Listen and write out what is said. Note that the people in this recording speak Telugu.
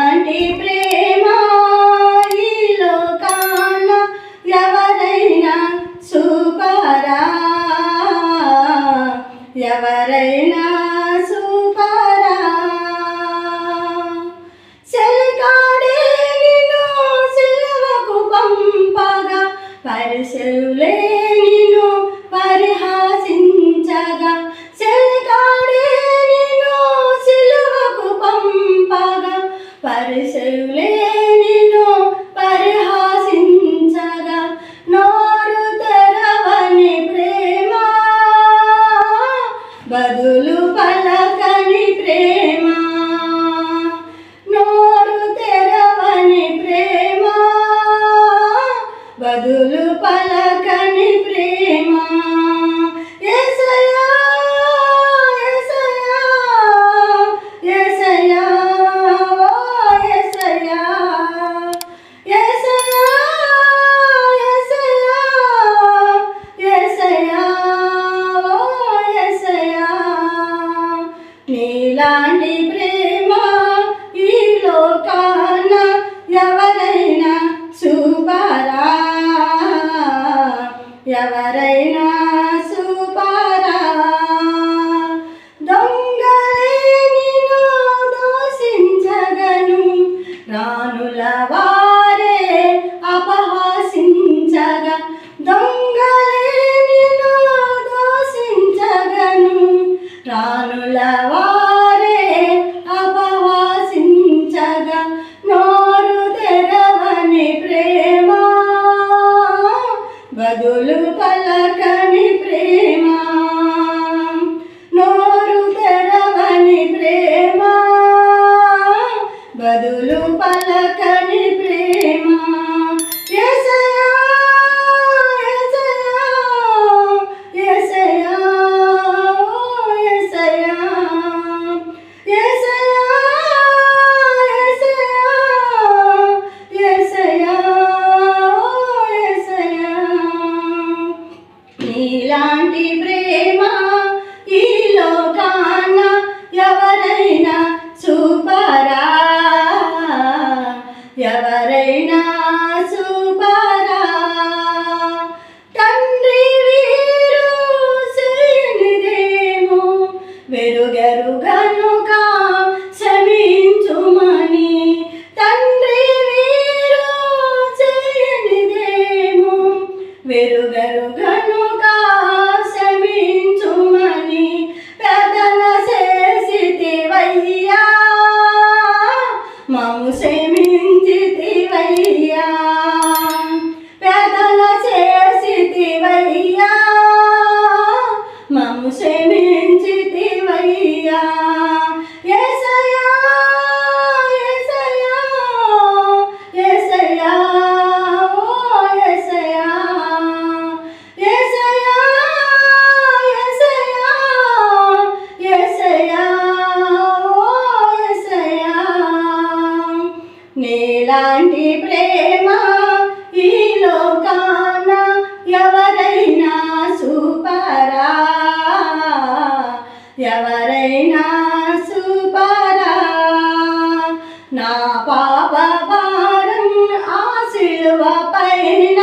నీలాంటి ప్రేమ ఈ లోకాన ఎవరైనా చూపరా, ఎవరైనా చూపరా. చెలికాడే నిన్ను సిలువకు పంపగా, పరిశులే నిన్ను పరిహాసించగా. చెలికాడే నిన్ను సిలువకు పంపగా, పరిశులే నిన్ను పరిహాసించగా. నోరు తెరవని ప్రేమ, బదులు పలకని ప్రేమ. నోరు తెరవని ప్రేమ, బదులు పలకని ప్రేమ. యేసయ్యా యేసయ్యా యేసయ్యా ఓ యేసయ్యా, యేసయ్యా యేసయ్యా యేసయ్యా ఓ యేసయ్యా. నీలాంటి ప్రేమ ఈ లోకాన ఎవరైనా చూపరా, ఎవరైనా చూపరా. దొంగలే నిన్ను దూషించగను, రానుల వారే అపహాసించగా. దొంగలే నిన్ను దూషించగను, రానుల వారే అపహాసించగా. నోరు తెరవని ప్రేమ, బదులు పలకని ప్రేమ. నోరు తెరవని ప్రేమ, బదులు పలకని ప్రేమ. యేసయ్యా యేసయ్యా యేసయ్యా ఓ యేసయ్యా, యేసయ్యా యేసయ్యా యేసయ్యా ఓ యేసయ్యా. నీలాంటి ప్రేమ ఈ లోకాన ఎవరైనా చూపరా, ఎవరైనా చూపరా. తండ్రి వీరు చేయనిదేమో వెరుగరు గనుక క్షమించుమని. తండ్రి వీరు చేయనిదేమో వెరుగరు గనుక క్షమించుమని. పెదన చేసితివయ్యా, మము క్షమించితివయ్యా. పెదన చేసితివయ్యా, మము క్షమించితివయ్యా. యేసయ్యా యేసయ్యా యేసయ్యా ఓ యేసయ్యా, యేసయ్యా యేసయ్యా యేసయ్యా ఓ యేసయ్యా. నీలాంటి ప్రేమ ఈ లోకాన ఎవరైనా చూపరా, ఎవరైనా చూపరా. నా పాప భారం ఆ సిలువ పైన